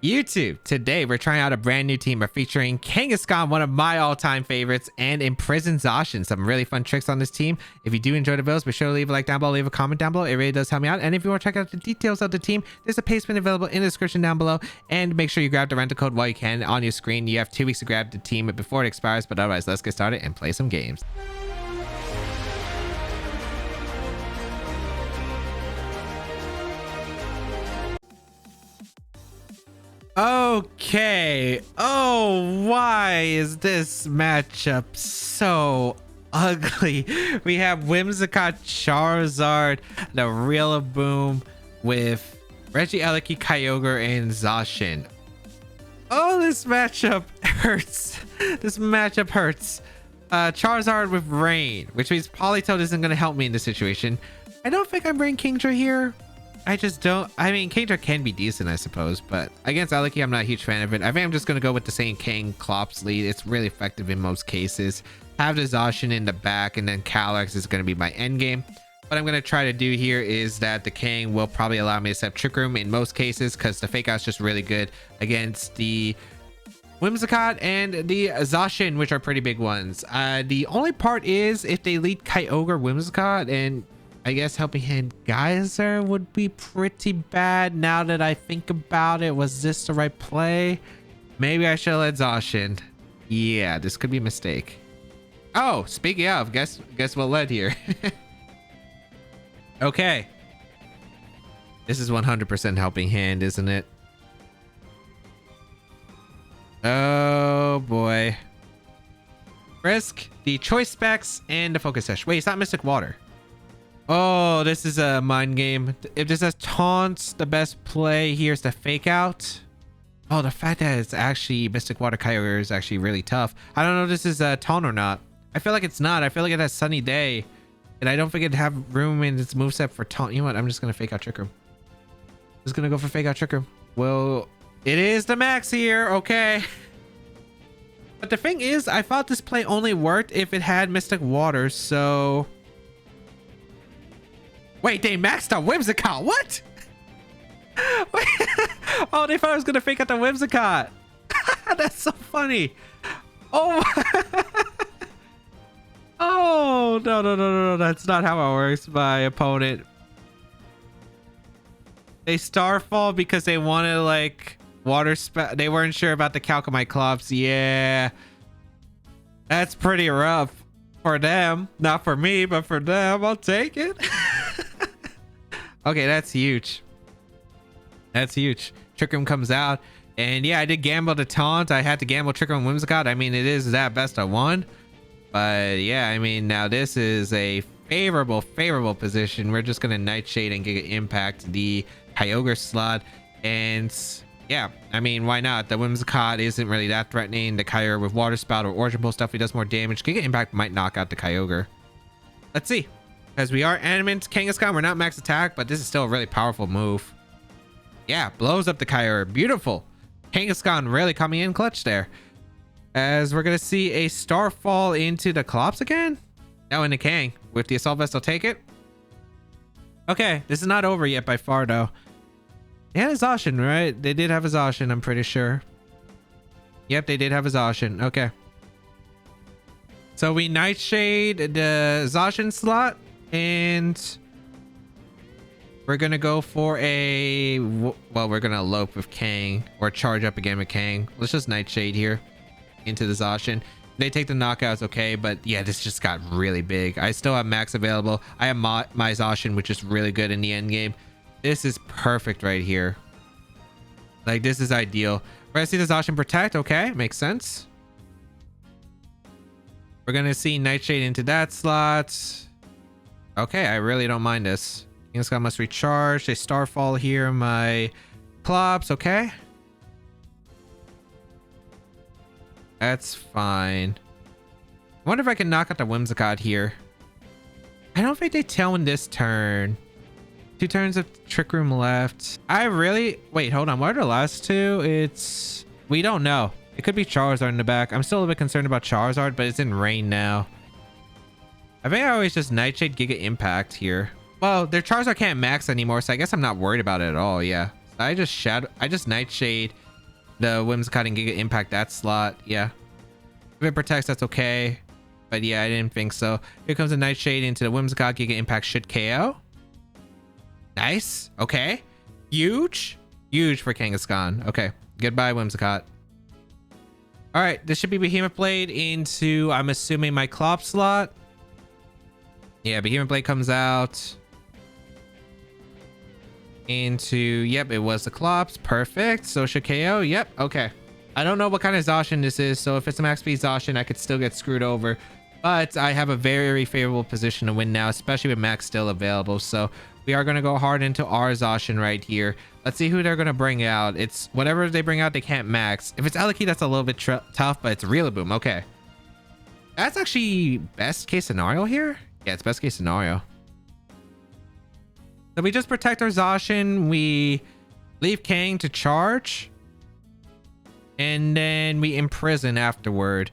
YouTube, today we're trying out a brand new team. We're featuring Kangaskhan, one of my all-time favorites, and Imprison Zacian. Some really fun tricks on this team. If you do enjoy the videos, be sure to leave a like down below, leave a comment down below. It really does help me out. And if you want to check out the details of the team, there's a payment available in the description down below. And make sure you grab the rental code while you can on your screen. You have 2 weeks to grab the team before it expires. But otherwise, let's get started and play some games. Okay. Oh, why is this matchup so ugly? We have Whimsicott, Charizard, the Rillaboom with Regieleki, Kyogre, and Zacian. Oh, this matchup hurts. This matchup hurts. Charizard with Rain, which means Politoed isn't going to help me in this situation. I don't think I'm bringing Kingdra here. I just don't. I mean, Kingdra can be decent, I suppose, but against Eleki, I'm not a huge fan of it. I think I'm just going to go with the same King Klops lead. It's really effective in most cases. Have the Zacian in the back, and then Calyrex is going to be my end game. What I'm going to try to do here is that the King will probably allow me to set Trick Room in most cases, because the Fake Out is just really good against the Whimsicott and the Zacian, which are pretty big ones. The only part is if they lead Kyogre, Whimsicott, and I guess Helping Hand Geyser would be pretty bad now that I think about it. Was this the right play? Maybe I should let Zacian. Yeah, this could be a mistake. Oh, speaking of, guess what led here? Okay. This is 100% Helping Hand, isn't it? Oh boy. Risk the Choice Specs and the Focus Sash. Wait, it's not Mystic Water. Oh, this is a mind game. If this has taunts, the best play here is to Fake Out. Oh, the fact that it's actually Mystic Water Kyogre is actually really tough. I don't know if this is a taunt or not. I feel like it's not. I feel like it has Sunny Day, and I don't think it'd have room in its moveset for taunt. You know what? I'm just gonna Fake Out Trick Room. Just gonna go for Fake Out Trick Room. Well, it is the max here. Okay. But the thing is, I thought this play only worked if it had Mystic Water, so... Wait, they maxed out Whimsicott. What? Wait. Oh, they thought I was going to Fake Out the Whimsicott. That's so funny. Oh. Oh, no. That's not how it works, my opponent. They Starfall because they wanted, like, water spell. They weren't sure about the Calcomite Clops. Yeah. That's pretty rough for them. Not for me, but for them. I'll take it. Okay, that's huge. That's huge. Trick Room comes out. And yeah, I did gamble the taunt. I had to gamble Trick Room Whimsicott. I mean, it is that best of one. But yeah, I mean, now this is a favorable position. We're just going to Nightshade and Giga Impact the Kyogre slot. And yeah, I mean, why not? The Whimsicott isn't really that threatening. The Kyogre with Water Spout or Origin Pulse definitely does more damage. Giga Impact might knock out the Kyogre. Let's see. Because we are Animate Kangaskhan, we're not max attack, but this is still a really powerful move. Yeah, blows up the Kyogre. Beautiful. Kangaskhan really coming in clutch there. As we're going to see a Starfall into the Klops again. No, in the Kang. With the Assault Vest, I'll take it. Okay, this is not over yet by far, though. They had a Zacian, right? They did have a Zacian, I'm pretty sure. Yep, they did have a Zacian. Okay. So we Nightshade the Zacian slot. And we're going to go for a... Well, we're going to elope with Kang. Or charge up again with Kang. Let's just Nightshade here. Into the Zacian. They take the knockouts, okay. But yeah, this just got really big. I still have Max available. I have my Zacian, which is really good in the end game. This is perfect right here. Like, this is ideal. We're going to see the Zacian Protect. Okay, makes sense. We're going to see Nightshade into that slot. Okay, I really don't mind this. Kangaskhan must recharge. They Starfall here. My Klops, okay. That's fine. I wonder if I can knock out the Whimsicott here. I don't think they Tailwind this turn. 2 turns of Trick Room left. I really... Wait, hold on. What are the last 2? It's... We don't know. It could be Charizard in the back. I'm still a little bit concerned about Charizard, but it's in rain now. I think I always just Nightshade Giga Impact here. Well, their Charizard can't max anymore, so I guess I'm not worried about it at all. Yeah. I just Nightshade the Whimsicott and Giga Impact that slot. Yeah. If it protects, that's okay. But yeah, I didn't think so. Here comes a Nightshade into the Whimsicott. Giga Impact should KO. Nice. Okay. Huge. Huge for Kangaskhan. Okay. Goodbye, Whimsicott. Alright, this should be Behemoth Blade into, I'm assuming, my Clop slot. Yeah, Behemoth Blade comes out into, yep, it was the Clops. Perfect. So should KO. Yep. Okay. I don't know what kind of Zacian this is, so if it's a max speed Zacian, I could still get screwed over. But I have a very favorable position to win now, especially with max still available. So we are going to go hard into our Zacian right here. Let's see who they're going to bring out. It's whatever they bring out, they can't max. If it's Eliki, that's a little bit tough, but it's Rillaboom. Okay. That's actually best case scenario here. Yeah, it's best case scenario. So we just protect our Zacian. We leave Kang to charge. And then we imprison afterward.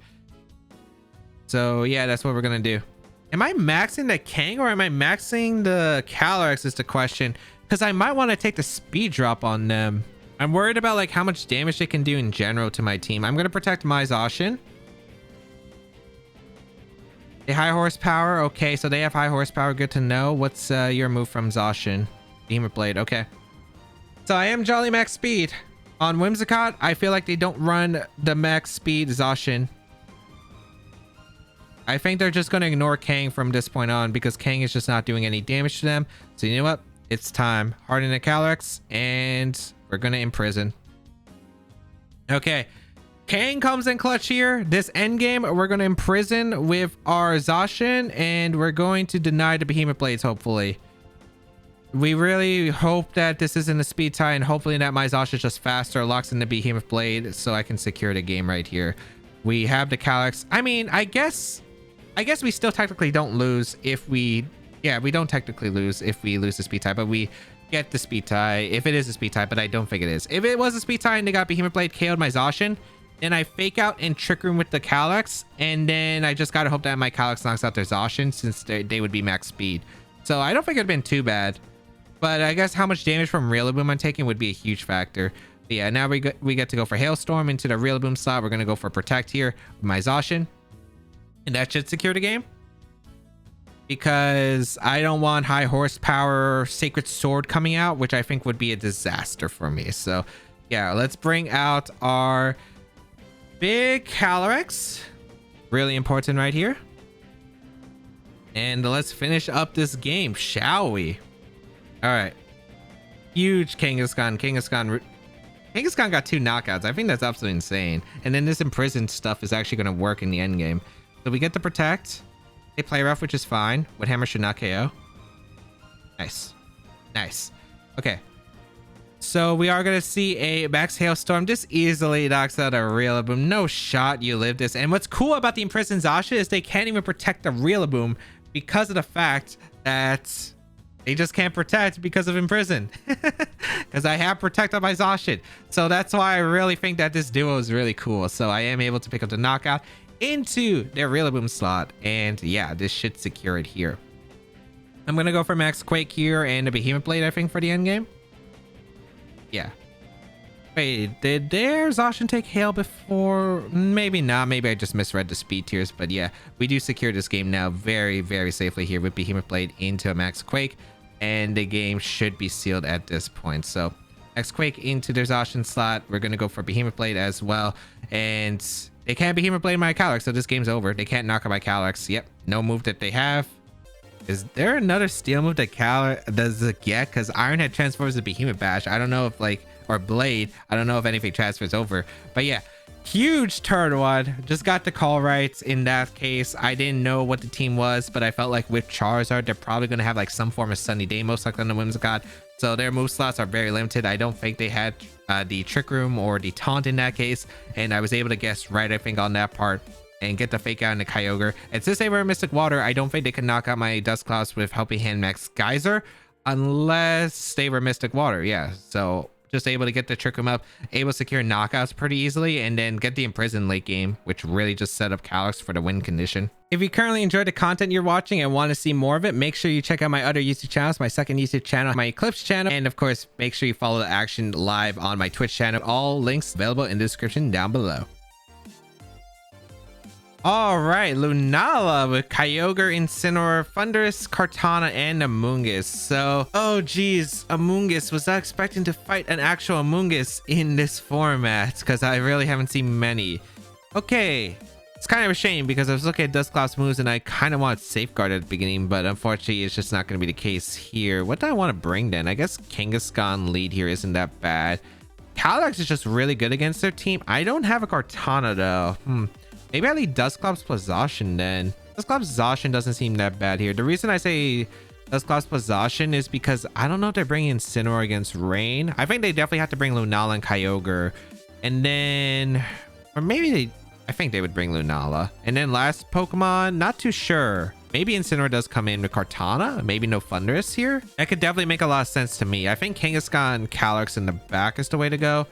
So yeah, that's what we're going to do. Am I maxing the Kang or am I maxing the Calyrex is the question. Because I might want to take the speed drop on them. I'm worried about like how much damage they can do in general to my team. I'm going to protect my Zacian. A high horsepower. Okay, so they have high horsepower. Good to know. What's your move from Zacian? Behemoth Blade. Okay. So I am Jolly Max Speed. On Whimsicott, I feel like they don't run the max speed Zacian. I think they're just going to ignore Kang from this point on because Kang is just not doing any damage to them. So you know what? It's time. Harden the Calyrex, and we're going to imprison. Okay. Kang comes in clutch here. This endgame, we're going to imprison with our Zacian, and we're going to deny the Behemoth Blades, hopefully. We really hope that this isn't a speed tie, and hopefully that my Zacian is just faster, locks in the Behemoth Blade, so I can secure the game right here. We have the Calyrex. I mean, I guess we still technically don't lose if we... Yeah, we don't technically lose if we lose the speed tie, but we get the speed tie if it is a speed tie, but I don't think it is. If it was a speed tie and they got Behemoth Blade, KO'd my Zacian, then I fake out and Trick Room with the Calyrex, and then I just gotta hope that my Calyrex knocks out their Zacian since they would be max speed. So I don't think it'd been too bad. But I guess how much damage from Rillaboom I'm taking would be a huge factor. But yeah, now we get to go for Hailstorm into the Rillaboom slot. We're going to go for Protect here with my Zacian. And that should secure the game. Because I don't want high horsepower Sacred Sword coming out, which I think would be a disaster for me. So yeah, let's bring out our big Calyrex. Really important right here. And let's finish up this game, shall we? All right. Huge Kangaskhan. Kangaskhan got 2 knockouts. I think that's absolutely insane. And then this imprisoned stuff is actually going to work in the end game. So we get to protect. They play rough, which is fine. Wood Hammer should not KO. Nice. Nice. Okay. So we are going to see a max Hailstorm. This easily knocks out a Rillaboom. No shot you live this. And what's cool about the imprisoned Zacian is they can't even protect the Rillaboom because of the fact that... They just can't protect because of imprison. Because I have protect on my Zacian. So that's why I really think that this duo is really cool. So I am able to pick up the knockout into their Rillaboom slot. And yeah, this should secure it here. I'm going to go for Max Quake here and a Behemoth Blade, I think, for the end game. Yeah. Wait, did their Zacian take Hail before? Maybe not. Maybe I just misread the speed tiers. But yeah, we do secure this game now very safely here with Behemoth Blade into a Max Quake. And the game should be sealed at this point. So Max Quake into their Zacian slot. We're going to go for Behemoth Blade as well. And they can't Behemoth Blade my Calyrex, so this game's over. They can't knock out my Calyrex. Yep, no move that they have. Is there another steel move that Calyrex does it get? Because Ironhead transforms to Behemoth Bash. I don't know if like... Or Blade. I don't know if anything transfers over. But yeah, huge turn one. Just got the call right in that case. I didn't know what the team was, but I felt like with Charizard, they're probably going to have like some form of Sunny Day, most likely on the Whimsicott. So their move slots are very limited. I don't think they had the Trick Room or the Taunt in that case. And I was able to guess right, I think, on that part. And get the fake out in the Kyogre. And since they were Mystic Water, I don't think they could knock out my Dusclops with Helping Hand Max Geyser. Unless they were Mystic Water. Yeah, so... Just able to get the Trick Room up, able to secure knockouts pretty easily, and then get the Imprison late game, which really just set up Calyx for the win condition. If you currently enjoyed the content you're watching and want to see more of it, make sure you check out my other YouTube channels, my second YouTube channel, my Eclipse channel, and of course, make sure you follow the action live on my Twitch channel. All links available in the description down below. All right, Lunala with Kyogre, Incineroar, Thundurus, Kartana, and Amoonguss. So, oh geez, Amoonguss. Was I expecting to fight an actual Amoonguss in this format? Because I really haven't seen many. Okay, it's kind of a shame because I was looking at Dusclops moves and I kind of wanted Safeguard at the beginning, but unfortunately it's just not going to be the case here. What do I want to bring then? I guess Kangaskhan lead here isn't that bad. Calyx is just really good against their team. I don't have a Kartana though. Maybe I lead Dusclops plus Zacian then. Dusclops Zacian doesn't seem that bad here. The reason I say Dusclops plus Zacian is because I don't know if they're bringing Incineroar against Rain. I think they definitely have to bring Lunala and Kyogre. And then, or maybe I think they would bring Lunala. And then last Pokemon, not too sure. Maybe Incineroar does come in with Kartana. Maybe no Thundurus here. That could definitely make a lot of sense to me. I think Kangaskhan, Calyx in the back is the way to go.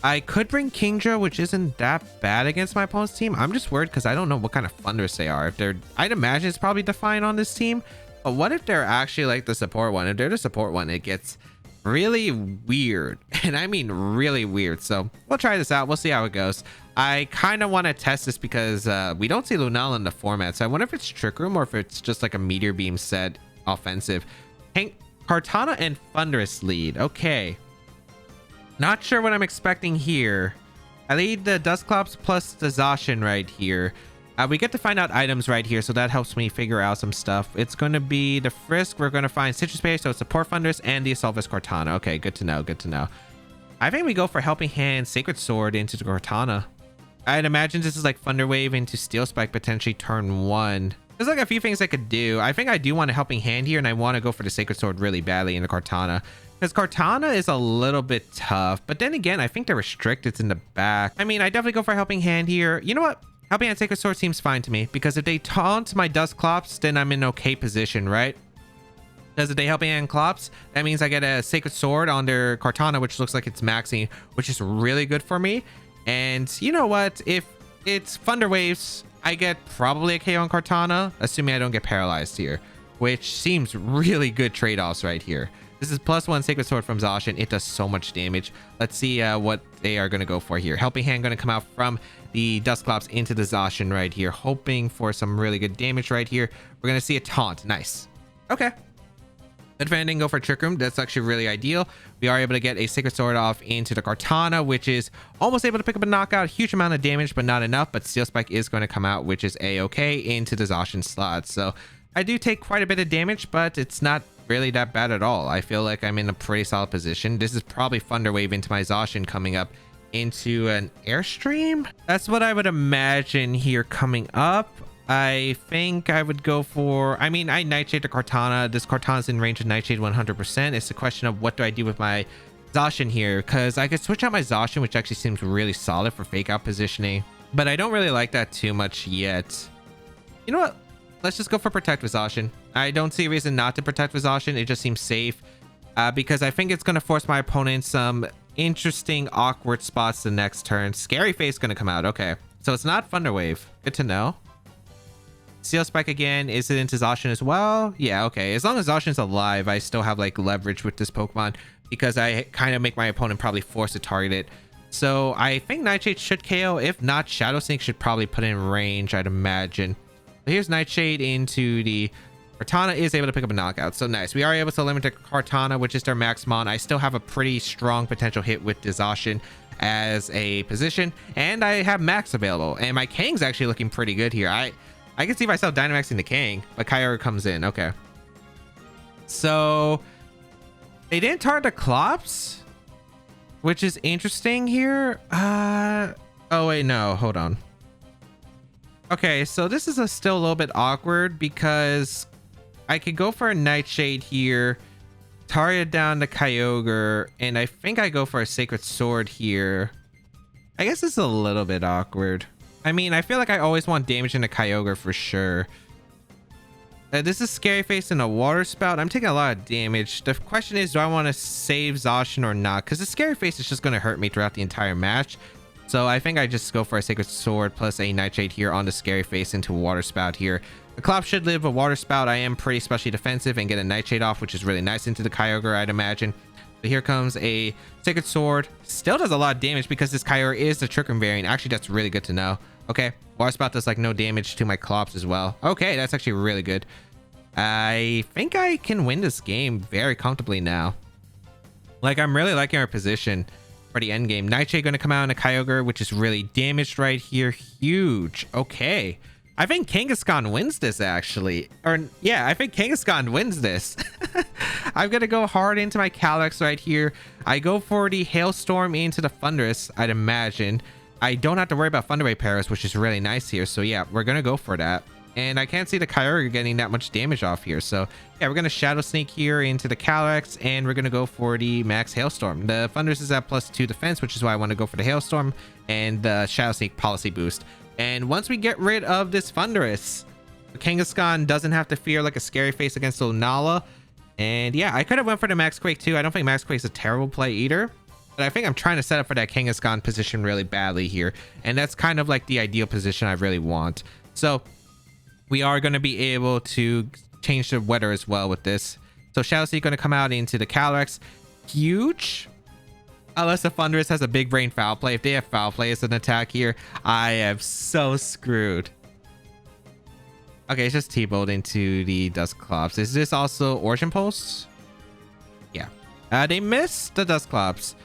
I could bring Kingdra, which isn't that bad against my opponent's team. I'm just worried because I don't know what kind of Thundurus they are. If they're, I'd imagine it's probably Defiant on this team. But what if they're actually like the support one? If they're the support one, it gets really weird. And I mean really weird. So we'll try this out. We'll see how it goes. I kind of want to test this because we don't see Lunala in the format. So I wonder if it's Trick Room or if it's just like a Meteor Beam set offensive. Kartana and Thundurus lead. Okay. Not sure what I'm expecting here. I lead the Dusclops plus the Zacian right here. We get to find out items right here, so that helps me figure out some stuff. It's going to be the Frisk. We're going to find Citrus Berry, so it's support Thundurus and the Assault's Kartana. Okay, good to know, good to know. I think we go for Helping Hand, Sacred Sword into the Kartana. I'd imagine this is like Thunder Wave into Steel Spike potentially turn 1. There's like a few things I could do. I think I do want a Helping Hand here, and I want to go for the Sacred Sword really badly in the Kartana. Because Kartana is a little bit tough. But then again, I think they're restricted in the back. I mean, I definitely go for a Helping Hand here. You know what? Helping Hand Sacred Sword seems fine to me. Because if they taunt my Dusclops, then I'm in okay position, right? Because if they Helping Hand Clops, that means I get a Sacred Sword on their Kartana, which looks like it's maxing, which is really good for me. And you know what? If it's Thunder Waves, I get probably a KO on Kartana, assuming I don't get paralyzed here. Which seems really good trade-offs right here. This is +1 Sacred Sword from Zacian. It does so much damage. Let's see what they are going to go for here. Helping Hand going to come out from the Dusclops into the Zacian right here. Hoping for some really good damage right here. We're going to see a taunt. Nice. Okay. If I didn't go for Trick Room, that's actually really ideal. We are able to get a Sacred Sword off into the Kartana, which is almost able to pick up a knockout. Huge amount of damage, but not enough. But Steel Spike is going to come out, which is A-okay into the Zacian slot. So I do take quite a bit of damage, but it's not really that bad at all. I feel like I'm in a pretty solid position. This is probably Thunder Wave into my Zacian coming up into an Airstream. That's what I would imagine here coming up. I think I would go for, I mean, I Nightshade the Kartana. This Kartana's in range of Nightshade 100%. It's a question of what do I do with my Zacian here, because I could switch out my Zacian, which actually seems really solid for fake out positioning, but I don't really like that too much yet. You know what? Let's just go for Protect with Zacian. I don't see a reason not to Protect with Zacian. It just seems safe because I think it's going to force my opponent some interesting, awkward spots the next turn. Scary Face going to come out. Okay, so it's not Thunder Wave. Good to know. Steel Spike again. Is it into Zacian as well? Yeah, okay. As long as Zacian's alive, I still have like leverage with this Pokemon because I kind of make my opponent probably force to target it. So I think Nightshade should KO. If not, Shadow Sneak should probably put in range, I'd imagine. Here's Nightshade into the Kartana, is able to pick up a knockout. So nice. We are able to limit the Kartana, which is their Maxmon. I still have a pretty strong potential hit with the Zacian as a position. And I have Max available. And my Kang's actually looking pretty good here. I can see myself Dynamaxing the Kang, but Kyogre comes in. Okay. So they didn't target the Clops, which is interesting here. Oh, wait, no. Hold on. Okay, so this is still a little bit awkward because I could go for a Nightshade here, target down the Kyogre, and I think I go for a Sacred Sword here. I guess it's a little bit awkward. I mean, I feel like I always want damage in the Kyogre for sure. This is Scary Face and a Water Spout. I'm taking a lot of damage. The question is, do I want to save Zacian or not? Because the Scary Face is just going to hurt me throughout the entire match. So I think I just go for a Sacred Sword plus a Nightshade here on the Scary Face into a Water Spout here. The Clop should live a Water Spout. I am pretty specially defensive and get a Nightshade off, which is really nice into the Kyogre, I'd imagine. But here comes a Sacred Sword. Still does a lot of damage because this Kyogre is the Trick Room variant. Actually, that's really good to know. Okay, Water Spout does like no damage to my Clops as well. Okay, that's actually really good. I think I can win this game very comfortably now. Like, I'm really liking our position for the end game. Nightshade going to come out in a Kyogre, which is really damaged right here. Huge. Okay. I think Kangaskhan wins this, actually. Or, yeah, I think Kangaskhan wins this. I'm going to go hard into my Calyrex right here. I go for the Hailstorm into the Thundurus, I'd imagine. I don't have to worry about Thunder Ray pairs, which is really nice here. So, yeah, we're going to go for that. And I can't see the Kyogre getting that much damage off here. So, yeah, we're going to Shadow Sneak here into the Calyrex, and we're going to go for the Max Hailstorm. The Thundurus is at +2 defense, which is why I want to go for the Hailstorm and the Shadow Sneak policy boost. And once we get rid of this Thundurus, Kangaskhan doesn't have to fear like a Scary Face against Lunala. And yeah, I could have went for the Max Quake too. I don't think Max Quake's a terrible play either. But I think I'm trying to set up for that Kangaskhan position really badly here. And that's kind of like the ideal position I really want. So we are going to be able to change the weather as well with this. So Shadow Sneak going to come out into the Calyrex. Huge. Unless the Thundurus has a big brain foul play. If they have foul play as an attack here, I am so screwed. Okay, it's just T-Bolt into the Dusclops. Is this also Origin Pulse? Yeah. They missed the Dusclops.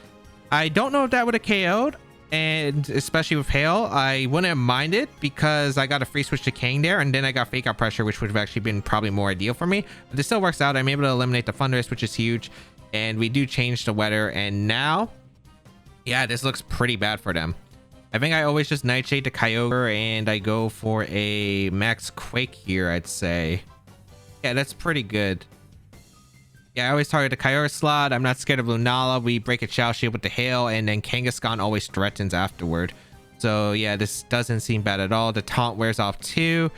I don't know if that would have KO'd. And especially with Hail, I wouldn't have minded because I got a free switch to Kang there. And then I got Fake Out Pressure, which would have actually been probably more ideal for me. But this still works out. I'm able to eliminate the Thundurus, which is huge. And we do change the weather. And now, yeah, this looks pretty bad for them. I think I always just Nightshade to Kyogre and I go for a Max Quake here, I'd say. Yeah, that's pretty good. Yeah, I always target the Kyogre slot. I'm not scared of Lunala. We break its Shell Shield with the Hail, and then Kangaskhan always threatens afterward. So yeah, this doesn't seem bad at all. The Taunt wears off too.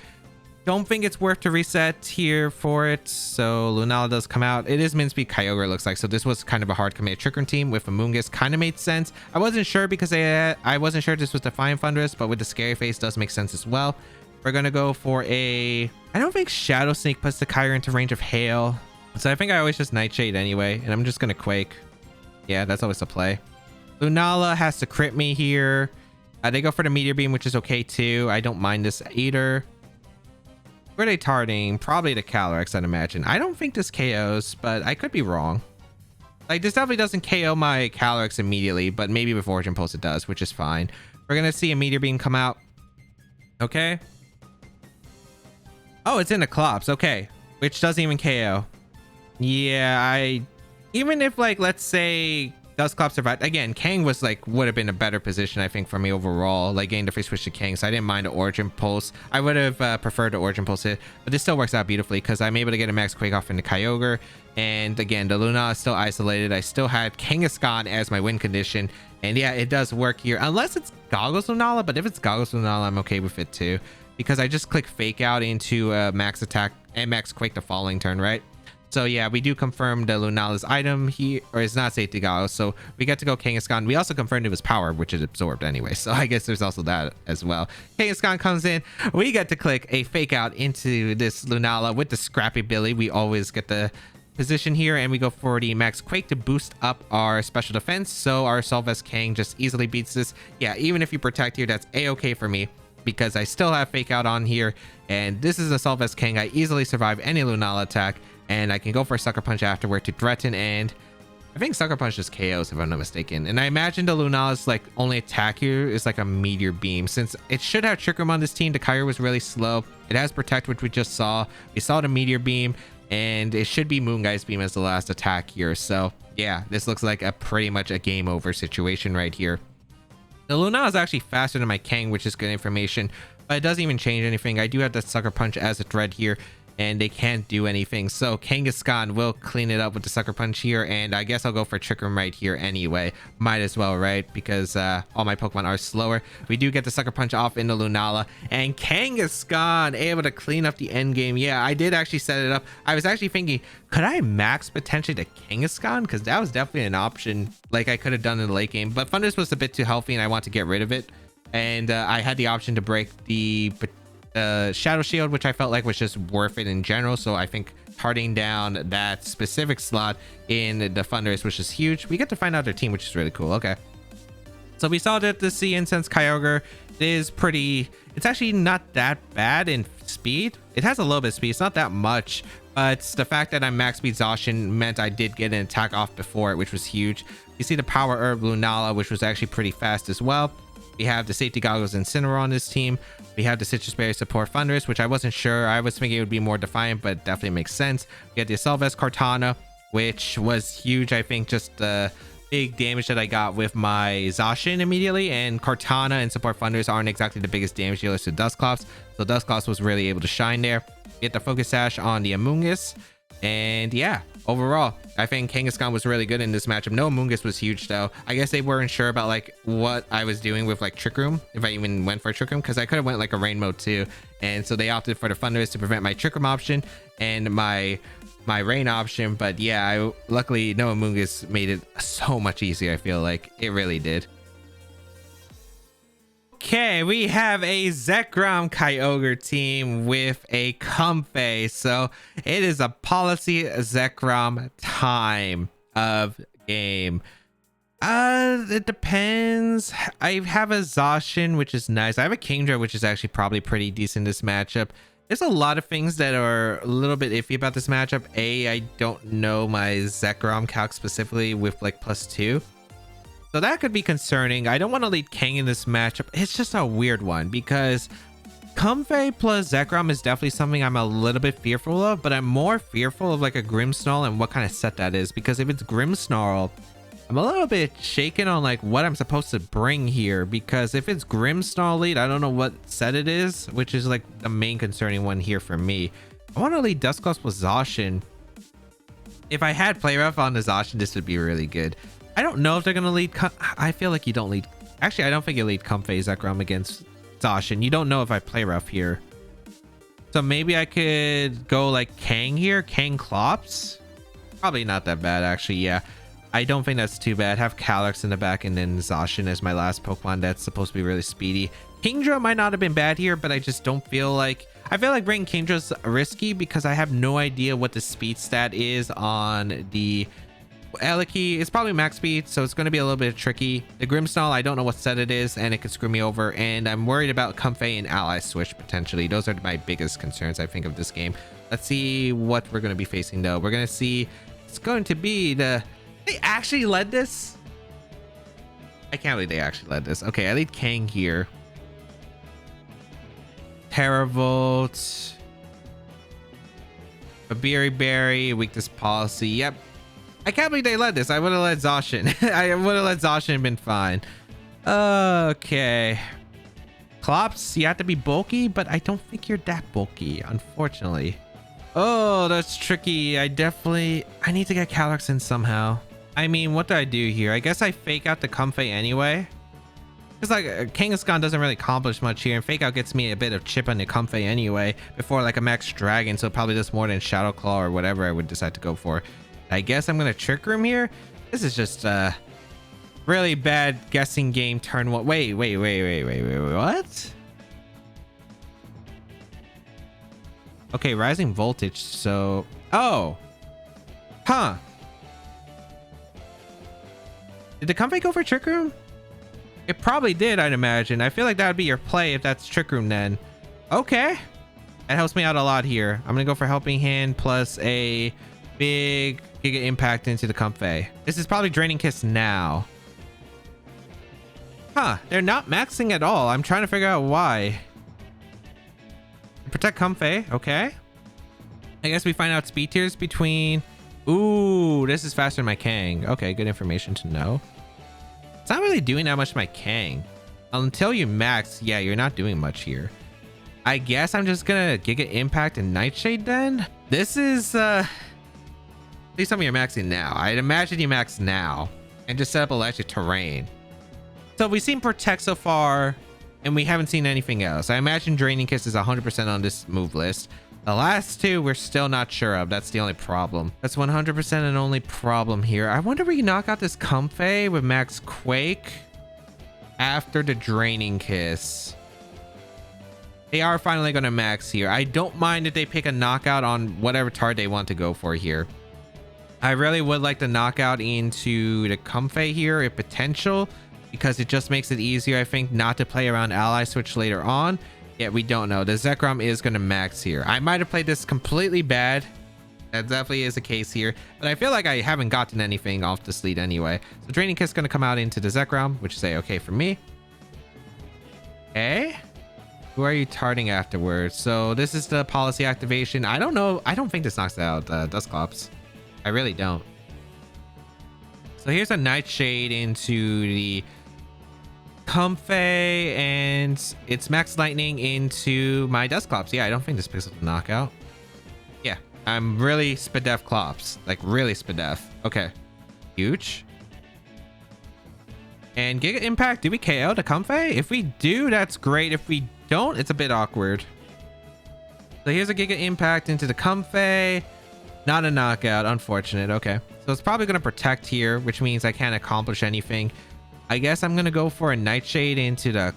Don't think it's worth to reset here for it. So Lunala does come out. It is Minspeed Kyogre, looks like. So this was kind of a hard commit Trick Room team with a Moongus. Kind of made sense. I wasn't sure because I wasn't sure this was Defiant Thundurus, but with the Scary Face does make sense as well. We're going to go for a... I don't think Shadow Sneak puts the Kyogre into range of Hail. So I think I always just Nightshade anyway. And I'm just going to Quake. Yeah, that's always the play. Lunala has to crit me here. They go for the Meteor Beam, which is okay too. I don't mind this either. Where are they targeting? Probably the Calyrex, I'd imagine. I don't think this KOs, but I could be wrong. Like, this definitely doesn't KO my Calyrex immediately, but maybe with Origin Pulse it does, which is fine. We're going to see a Meteor Beam come out. Okay. Oh, it's in the Clops. Okay. Which doesn't even KO. Yeah, even if, like, let's say Dusclops survived. Again, Kang was like, would have been a better position, I think, for me overall. Like, getting the free switch to Kang, so I didn't mind the Origin Pulse. I would have preferred the Origin Pulse hit, but this still works out beautifully because I'm able to get a Max Quake off into Kyogre. And again, the Luna is still isolated. I still had Kangaskhan as my win condition. And yeah, it does work here. Unless it's Goggles Lunala, but if it's Goggles Lunala, I'm okay with it too. Because I just click Fake Out into Max Attack and Max Quake the following turn, right? So yeah, we do confirm the Lunala's item here, or it's not safety goggles. So we get to go Kangaskhan. We also confirmed it was power, which is absorbed anyway. So I guess there's also that as well. Kangaskhan comes in. We get to click a Fake Out into this Lunala with the Scrappy Billy. We always get the position here, and we go for the Max Quake to boost up our special defense. So our Solvest Kang just easily beats this. Yeah, even if you protect here, that's a-okay for me, because I still have Fake Out on here, and this is a Solvest Kang. I easily survive any Lunala attack. And I can go for a Sucker Punch afterward to threaten, and I think Sucker Punch just KOs if I'm not mistaken. And I imagine the Lunala's like only attack here is like a Meteor Beam. Since it should have Trick Room on this team, the Kyogre was really slow. It has Protect, which we just saw. We saw the Meteor Beam, and it should be Moongeist Beam as the last attack here. So yeah, this looks like a pretty much a game over situation right here. The Lunala is actually faster than my Kang, which is good information, but it doesn't even change anything. I do have that Sucker Punch as a threat here. and they can't do anything. So Kangaskhan will clean it up with the Sucker Punch here, and I guess I'll go for Trick Room right here anyway. Might as well, right? Because all my Pokemon are slower. We do get the Sucker Punch off into Lunala, and Kangaskhan able to clean up the end game. Yeah, I did actually set it up. I was actually thinking, could I max potentially to Kangaskhan? Because that was definitely an option like I could have done in the late game, but Thundurus was a bit too healthy and I want to get rid of it. And I had the option to break the Shadow Shield, which I felt like was just worth it in general. So I think targeting down that specific slot in the Thundurus, which is huge. We get to find out their team, which is really cool. Okay, so we saw that the Sea Incense Kyogre is pretty, it's actually not that bad in speed. It has a little bit of speed, it's not that much, but the fact that I'm max speed Zacian meant I did get an attack off before it, which was huge. You see the Power Herb Lunala, which was actually pretty fast as well. We have the Safety Goggles Incineroar on this team. We have the Citrus Berry Support Thundurus, which I wasn't sure. I was thinking it would be more Defiant, but definitely makes sense. We had the Assault Vest Kartana, which was huge. I think just the big damage that I got with my Zacian immediately, and Kartana and Support Thundurus aren't exactly the biggest damage dealers to Dusclops, so Dusclops was really able to shine there. We get the Focus Sash on the Amoonguss, and yeah, overall I think Kangaskhan was really good in this matchup. No, Amoonguss was huge though. I guess they weren't sure about like what I was doing with like Trick Room, if I even went for a Trick Room, because I could have went like a Rain Mode too, and so they opted for the Thundurus to prevent my Trick Room option and my Rain option. But yeah, luckily no, Amoonguss made it so much easier. I feel like it really did. Okay, we have a Zekrom Kyogre team with a Comfey. So it is a policy Zekrom time of game. It depends. I have a Zacian, which is nice. I have a Kingdra, which is actually probably pretty decent in this matchup. There's a lot of things that are a little bit iffy about this matchup. I don't know my Zekrom calc specifically with like +2. So that could be concerning. I don't want to lead Kang in this matchup. It's just a weird one because Comfey plus Zekrom is definitely something I'm a little bit fearful of, but I'm more fearful of like a Grimmsnarl and what kind of set that is, because if it's Grimmsnarl, I'm a little bit shaken on like what I'm supposed to bring here, because if it's Grimmsnarl lead, I don't know what set it is, which is like the main concerning one here for me. I want to lead Dusclops with Zacian. If I had Play Rough on the Zacian, this would be really good. I don't know if they're going to lead. I feel like you don't lead. Actually, I don't think you lead Comfey Zekrom against Zacian. You don't know if I Play Rough here. So maybe I could go like Kang here. Kang Klops. Probably not that bad, actually. Yeah. I don't think that's too bad. Have Calyx in the back and then Zacian as my last Pokemon that's supposed to be really speedy. Kingdra might not have been bad here, but I just don't feel like... I feel like bringing Kingdra's risky because I have no idea what the speed stat is on the... Eliki. It's probably max speed, so it's going to be a little bit tricky. The Grimmsnarl, I don't know what set it is, and it could screw me over, and I'm worried about Comfey and Ally Switch potentially. Those are my biggest concerns, I think, of this game. Let's see what we're going to be facing, though. We're going to see... It's going to be the... They actually led this? I can't believe they actually led this. Okay, I lead Kang here. Terravolt. Babiri Berry. Weakness Policy. Yep. I can't believe they led this. I would have led Zacian. I would have let Zacian and been fine. Okay. Klops, you have to be bulky, but I don't think you're that bulky, unfortunately. Oh, that's tricky. I need to get Calyx in somehow. I mean, what do I do here? I guess I fake out the Comfey anyway. It's like Kangaskhan doesn't really accomplish much here, and fake out gets me a bit of chip on the Comfey anyway before like a max dragon, so probably does more than Shadow Claw or whatever I would decide to go for. I guess I'm gonna Trick Room here. This is just really bad guessing game turn one. Wait, what? Okay, Rising Voltage. So, oh, huh? Did the Comfey go for Trick Room? It probably did, I'd imagine. I feel like that would be your play if that's Trick Room then. Okay, that helps me out a lot here. I'm gonna go for Helping Hand plus a big Giga Impact into the Comfey. This is probably Draining Kiss now. Huh, they're not maxing at all. I'm trying to figure out why. Protect Comfey, okay. I guess we find out speed tiers between... Ooh, this is faster than my Kang. Okay, good information to know. It's not really doing that much to my Kang. Until you max, yeah, you're not doing much here. I guess I'm just gonna Giga Impact and Nightshade then. This is please tell me you're maxing now. I'd imagine you max now and just set up electric terrain. So we've seen Protect so far and we haven't seen anything else. I imagine Draining Kiss is 100% on this move list. The last two we're still not sure of. That's the only problem. That's 100% an only problem here. I wonder if we can knock out this Comfey with max Quake after the Draining Kiss. They are finally going to max here. I don't mind if they pick a knockout on whatever target they want to go for here. I really would like to knock out into the Comfey here if potential, because it just makes it easier, I think, not to play around ally switch later on. Yet we don't know. The Zekrom is going to max here. I might have played this completely bad. That definitely is the case here, but I feel like I haven't gotten anything off this lead anyway. So Draining Kiss is going to come out into the Zekrom, which is okay for me. Okay. Who are you targeting afterwards? So this is the policy activation. I don't know. I don't think this knocks out Dusclops. I really don't. So here's a Nightshade into the Comfey, and it's Max Lightning into my Dusclops. Yeah, I don't think this picks up the knockout. Yeah, I'm really Spadef Clops. Like, really Spadef. Okay. Huge. And Giga Impact, do we KO the Comfey? If we do, that's great. If we don't, it's a bit awkward. So here's a Giga Impact into the Comfey. Not a knockout, unfortunate. Okay. So it's probably going to Protect here, which means I can't accomplish anything. I guess I'm going to go for a Nightshade into the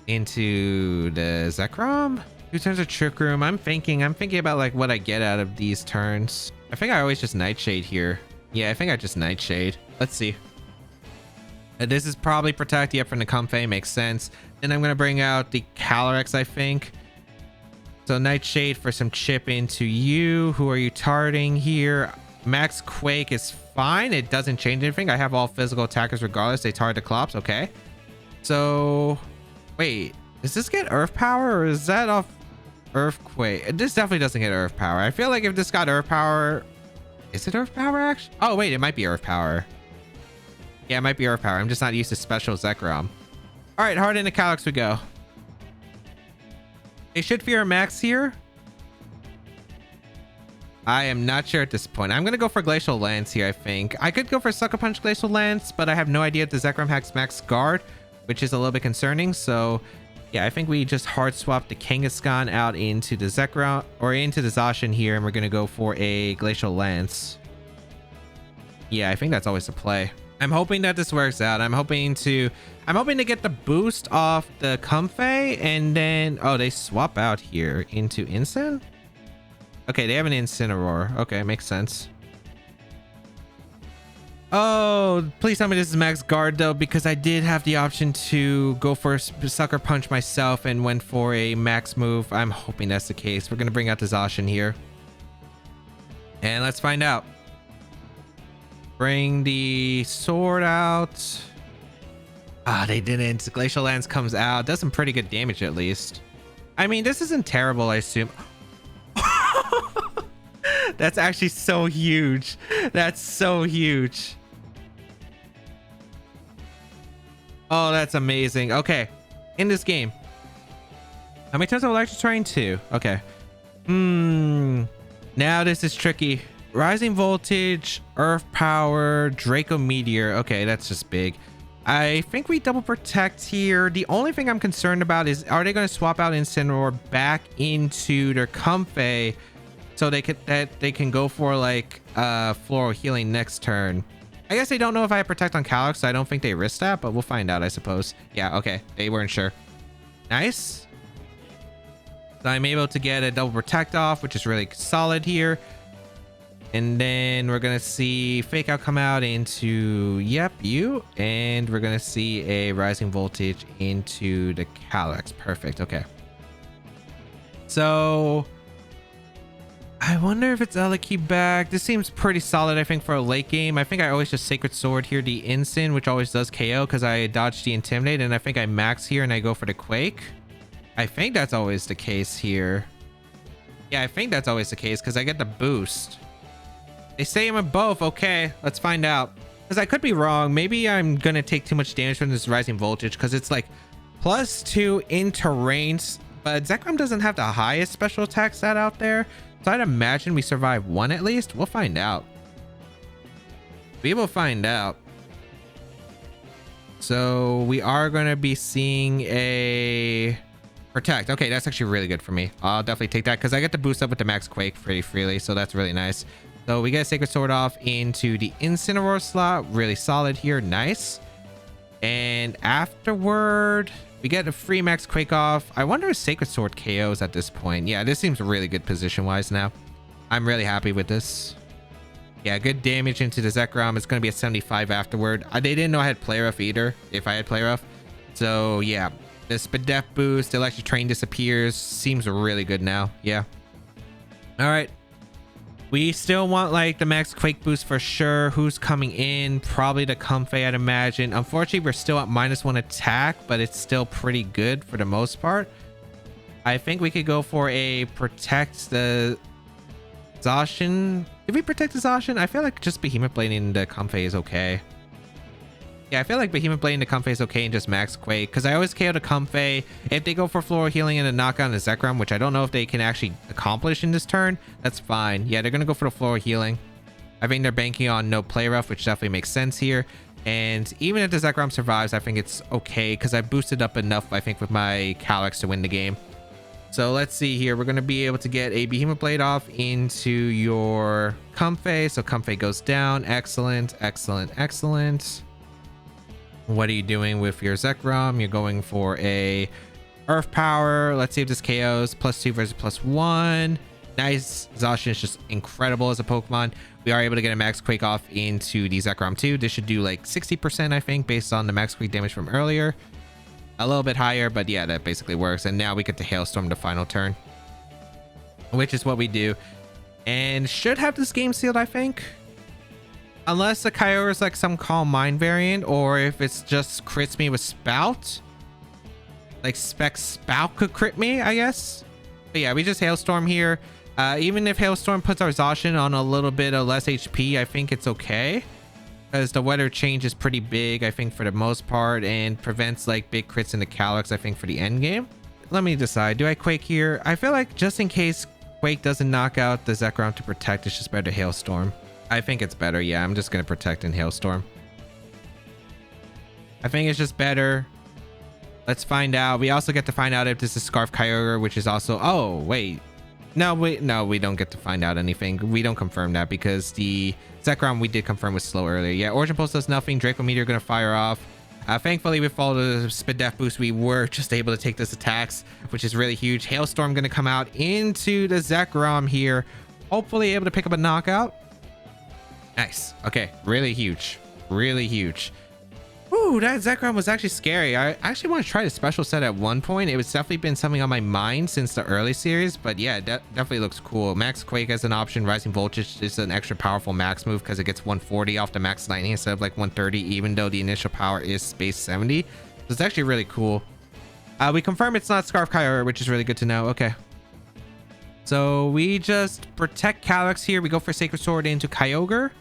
Zekrom. 2 turns of Trick Room. I'm thinking about like what I get out of these turns. I think I always just Nightshade here. Yeah, I think I just Nightshade. Let's see. This is probably Protect. Yep, from the Comfey. Makes sense. Then I'm going to bring out the Calyrex, I think. So Nightshade for some chip into you. Who are you targeting here? Max Quake is fine. It doesn't change anything. I have all physical attackers regardless. They target the Clops. Okay. So, wait. Does this get Earth Power or is that off Earthquake? This definitely doesn't get Earth Power. I feel like if this got Earth Power... Is it Earth Power, actually? Oh, wait. It might be Earth Power. Yeah, it might be Earth Power. I'm just not used to special Zekrom. All right. Hard into Calyrex we go. They should fear a max here. I am not sure at this point. I'm going to go for Glacial Lance here, I think. I could go for Sucker Punch Glacial Lance, but I have no idea if the Zekrom hacks max guard, which is a little bit concerning. So, yeah, I think we just hard swap the Kangaskhan out into the Zekrom, or into the Zacian here, and we're going to go for a Glacial Lance. Yeah, I think that's always the play. I'm hoping that this works out. I'm hoping to get the boost off the Comfey, and then... Oh, they swap out here into Incin? Okay, they have an Incineroar. Okay, makes sense. Oh, please tell me this is max guard, though, because I did have the option to go for a Sucker Punch myself and went for a max move. I'm hoping that's the case. We're going to bring out the Zacian here. And let's find out. Bring the sword out. Ah, they didn't. Glacial Lance comes out. Does some pretty good damage, at least. I mean, this isn't terrible, I assume. That's actually so huge. That's so huge. Oh, that's amazing. Okay. In this game. How many turns of electric terrain? 2. Okay. Now this is tricky. Rising Voltage, Earth Power, Draco Meteor. Okay, that's just big. I think we double Protect here. The only thing I'm concerned about is, are they going to swap out Incineroar back into their Comfey so they can go for like Floral Healing next turn? I guess they don't know if I have Protect on Calyrex, so I don't think they risk that, but we'll find out, I suppose. Yeah, okay. They weren't sure. Nice. So I'm able to get a double Protect off, which is really solid here. And then we're going to see Fake Out come out into, yep, you. And we're going to see a Rising Voltage into the Calyrex. Perfect. Okay. So I wonder if it's Elekey back. This seems pretty solid, I think, for a late game. I think I always just Sacred Sword here, the Incin, which always does KO because I dodged the Intimidate. And I think I max here and I go for the Quake. I think that's always the case here. Yeah, I think that's always the case because I get the boost. They say I'm in both. Okay, let's find out. Because I could be wrong. Maybe I'm going to take too much damage from this Rising Voltage because it's like +2 in terrains but Zekrom doesn't have the highest special attack stat out there. So I'd imagine we survive one at least. We'll find out. We will find out. So we are going to be seeing a protect. Okay, that's actually really good for me. I'll definitely take that because I get to boost up with the max quake pretty freely. So that's really nice. So we get a Sacred Sword off into the Incineroar slot. Really solid here. Nice. And afterward, we get a free max quake off. I wonder if Sacred Sword KOs at this point. Yeah, this seems really good position-wise now. I'm really happy with this. Yeah, good damage into the Zekrom. It's going to be a 75 afterward. They didn't know I had play rough either, if I had play rough. So, yeah. The Spadef boost, the Electric Train disappears. Seems really good now. Yeah. All right. We still want, like, the max Quake boost for sure. Who's coming in? Probably the Comfey, I'd imagine. Unfortunately, we're still at -1 attack, but it's still pretty good for the most part. I think we could go for a protect the Zacian. Did we protect the Zacian? I feel like just Behemoth Blading the Comfey is okay. Yeah, I feel like Behemoth Blading the Comfey is okay and just max Quake, because I always KO the Comfey. If they go for Floral Healing and a knockout on the Zekrom, which I don't know if they can actually accomplish in this turn, that's fine. Yeah, they're going to go for the Floral Healing. I think they're banking on no play rough, which definitely makes sense here. And even if the Zekrom survives, I think it's okay, because I boosted up enough, I think, with my Calyx to win the game. So let's see here. We're going to be able to get a Behemoth Blade off into your Comfey. So Comfey goes down. Excellent, excellent, excellent. What are you doing with your Zekrom? You're going for a Earth Power. Let's see if this KOs. +2 versus +1. Nice. Zacian is just incredible as a Pokemon. We are able to get a Max Quake off into the Zekrom too. This should do like 60%, I think, based on the Max Quake damage from earlier. A little bit higher, but yeah, that basically works. And now we get to Hailstorm the final turn, which is what we do. And should have this game sealed, I think. Unless the Kyogre is like some Calm Mind variant, or if it's just crits me with Spout. Like Spout could crit me, I guess. But yeah, we just Hailstorm here. Even if Hailstorm puts our Zacian on a little bit of less HP, I think it's okay. Because the weather change is pretty big, I think, for the most part, and prevents like big crits in the Calyx, I think, for the end game. Let me decide. Do I Quake here? I feel like just in case Quake doesn't knock out the Zekrom to protect, it's just better to Hailstorm. I think it's better. Yeah, I'm just going to protect and Hailstorm. I think it's just better. Let's find out. We also get to find out if this is Scarf Kyogre, which is also... Oh, wait. No, we don't get to find out anything. We don't confirm that because the Zekrom we did confirm was slow earlier. Yeah, Origin Pulse does nothing. Draco Meteor going to fire off. Thankfully, with all the Spadef boost, we were just able to take this attacks, which is really huge. Hailstorm going to come out into the Zekrom here. Hopefully able to pick up a knockout. Nice. Okay, really huge. Really huge. Ooh, that Zekrom was actually scary. I actually want to try the special set at one point. It was definitely been something on my mind since the early series, but yeah, that definitely looks cool. Max Quake as an option. Rising Voltage is an extra powerful max move because it gets 140 off the max lightning instead of like 130, even though the initial power is space 70. So it's actually really cool. We confirm it's not Scarf Kyogre, which is really good to know. Okay. So we just protect Calyx here. We go for Sacred Sword into Kyogre.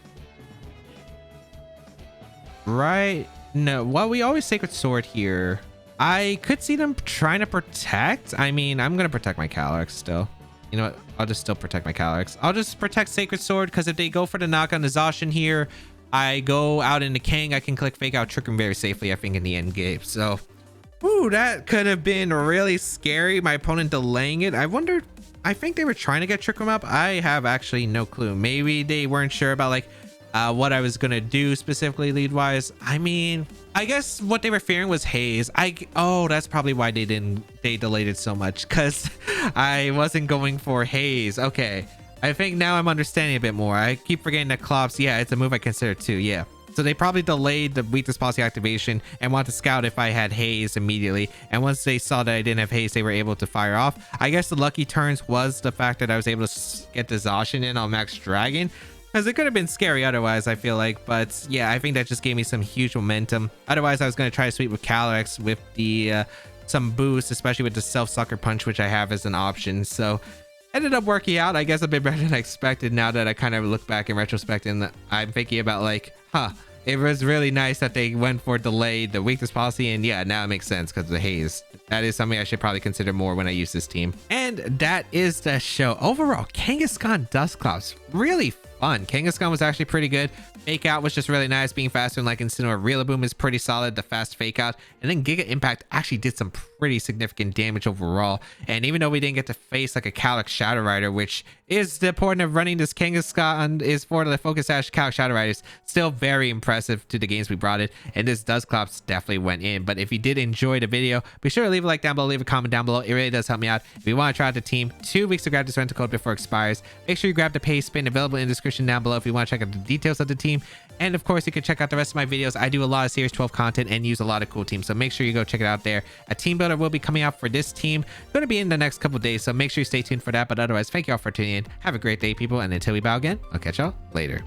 Right. No, well, we always Sacred Sword here. I could see them trying to protect. I mean, I'm going to protect my Calyx still. You know what? I'll just still protect my Calyx. I'll just protect Sacred Sword because if they go for the knock on the Zacian here, I go out into King. I can click Fake Out, Trick him very safely, I think, in the end game. So, ooh, that could have been really scary. My opponent delaying it. I wondered, I think they were trying to get Trick him up. I have actually no clue. Maybe they weren't sure about like what I was gonna do specifically lead wise. I mean, I guess what they were fearing was haze. Oh, that's probably why they delayed it so much, because I wasn't going for haze. Okay, I think now I'm understanding a bit more. I keep forgetting that Clops, yeah, it's a move I consider too. Yeah, so they probably delayed the weakness policy activation and wanted to scout if I had haze immediately, and once they saw that I didn't have haze, they were able to fire off. I guess the lucky turns was the fact that I was able to get the Zacian in on Max Dragon, because it could have been scary otherwise, I feel like. But yeah, I think that just gave me some huge momentum. Otherwise, I was going to try to sweep with Calyx with the some boost, especially with the self-sucker punch, which I have as an option. So ended up working out, I guess, a bit better than I expected now that I kind of look back in retrospect, and I'm thinking about like, it was really nice that they went for delay the weakness policy, and yeah, now it makes sense because of the haze. That is something I should probably consider more when I use this team. And that is the show. Overall, Kangaskhan Dustclops, really fun. Kangaskhan was actually pretty good. Fake out was just really nice, being faster than like Incineroar. Rillaboom is pretty solid, the fast fake out. And then Giga Impact actually did some pretty significant damage overall. And even though we didn't get to face like a Calyx Shadow Rider, which is the point of running this Kangaskhan, is for the Focus Sash Calyx Shadow Riders, still very impressive to the games we brought it. And this Dustclops definitely went in. But if you did enjoy the video, be sure to leave a like down below, leave a comment down below. It really does help me out. If you want to try out the team, 2 weeks to grab this rental code before it expires. Make sure you grab the pay spin available in the description down below if you want to check out the details of the team. And of course, you can check out the rest of my videos. I do a lot of Series 12 content and use a lot of cool teams, so make sure you go check it out there. A team builder will be coming out for this team, going to be in the next couple days, so make sure you stay tuned for that. But otherwise, thank you all for tuning in. Have a great day, people, and until we bow again, I'll catch y'all later.